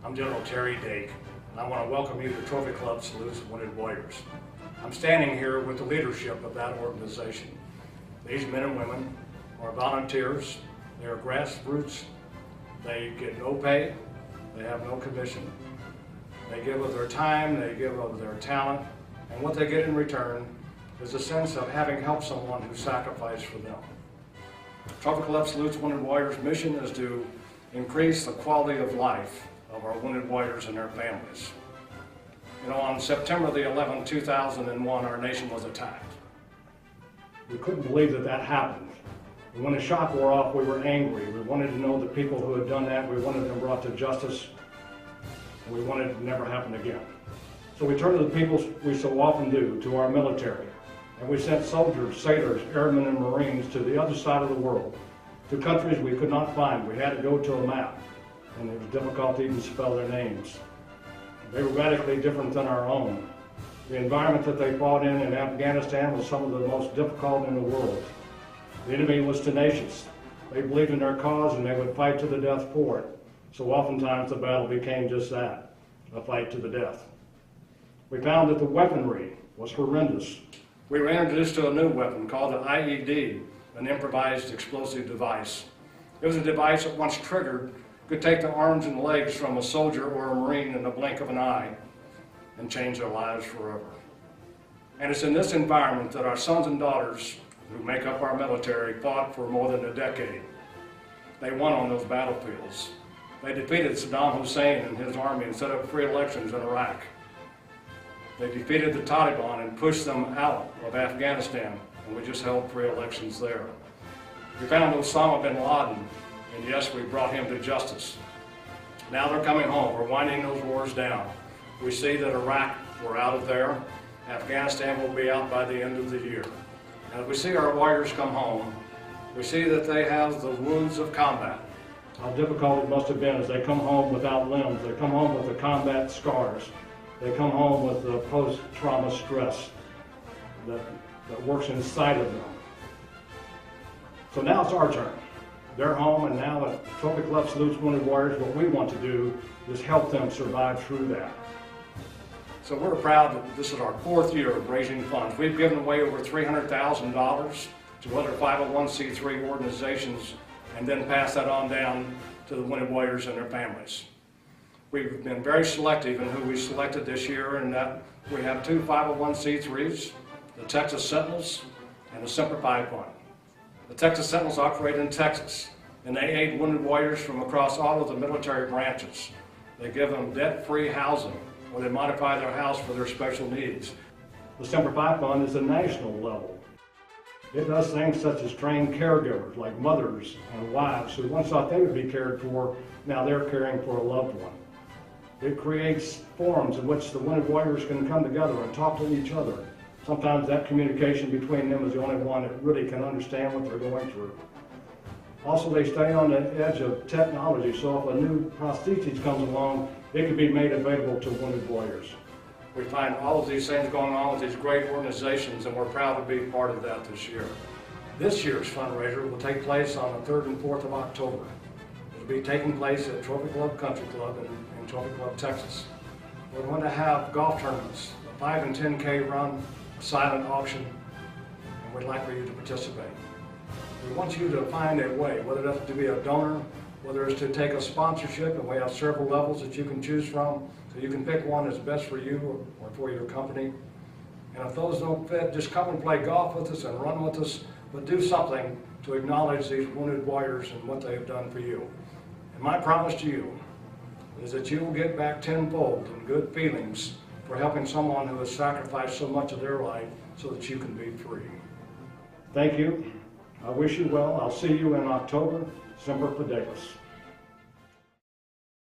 I'm General Terry Dake, and I want to welcome you to Trophy Club Salutes Wounded Warriors. I'm standing here with the leadership of that organization. These men and women are volunteers, they are grassroots, they get no pay, they have no commission. They give of their time, they give of their talent, and what they get in return is a sense of having helped someone who sacrificed for them. Trophy Club Salutes Wounded Warriors' mission is to increase the quality of life of our wounded warriors and their families. You know, on September the 11th, 2001, our nation was attacked. We couldn't believe that that happened. And when the shock wore off, we were angry. We wanted to know the people who had done that. We wanted them brought to justice. And we wanted it to never happen again. So we turned to the people we so often do, to our military. And we sent soldiers, sailors, airmen, and Marines to the other side of the world, to countries we could not find. We had to go to a map, and it was difficult to even spell their names. They were radically different than our own. The environment that they fought in Afghanistan was some of the most difficult in the world. The enemy was tenacious. They believed in their cause and they would fight to the death for it. So oftentimes the battle became just that, a fight to the death. We found that the weaponry was horrendous. We were introduced to a new weapon called an IED, an improvised explosive device. It was a device that once triggered could take the arms and legs from a soldier or a Marine in the blink of an eye and change their lives forever. And it's in this environment that our sons and daughters who make up our military fought for more than a decade. They won on those battlefields. They defeated Saddam Hussein and his army and set up free elections in Iraq. They defeated the Taliban and pushed them out of Afghanistan, and we just held free elections there. We found Osama bin Laden, and yes, we brought him to justice. Now they're coming home. We're winding those wars down. We see that Iraq, we're out of there. Afghanistan will be out by the end of the year. And as we see our warriors come home, we see that they have the wounds of combat. How difficult it must have been as they come home without limbs. They come home with the combat scars. They come home with the post-trauma stress that works inside of them. So now it's our turn. They're home, and now at Trophy Club Salutes Wounded Warriors, what we want to do is help them survive through that. So we're proud that this is our 4th year of raising funds. We've given away over $300,000 to other 501c3 organizations and then pass that on down to the wounded warriors and their families. We've been very selective in who we selected this year, in that we have 2 501c3s, the Texas Sentinels and the Simplify Fund. The Texas Sentinels operate in Texas, and they aid wounded warriors from across all of the military branches. They give them debt-free housing, or they modify their house for their special needs. The Simplify Fund is a national level. It does things such as train caregivers, like mothers and wives who once thought they would be cared for, now they're caring for a loved one. It creates forums in which the wounded warriors can come together and talk to each other. Sometimes that communication between them is the only one that really can understand what they're going through. Also, they stay on the edge of technology, so if a new prosthesis comes along, it can be made available to wounded warriors. We find all of these things going on with these great organizations, and we're proud to be part of that this year. This year's fundraiser will take place on the 3rd and 4th of October. It will be taking place at Trophy Club Country Club in Trophy Club, Texas. We're going to have golf tournaments, a 5 and 10K run, a silent auction, and we'd like for you to participate. We want you to find a way, whether that's to be a donor, whether it's to take a sponsorship, and we have several levels that you can choose from, so you can pick one that's best for you or for your company. And if those don't fit, just come and play golf with us and run with us, but do something to acknowledge these wounded warriors and what they have done for you. And my promise to you is that you will get back tenfold in good feelings for helping someone who has sacrificed so much of their life so that you can be free. Thank you. I wish you well. I'll see you in October. Semper Fidelis.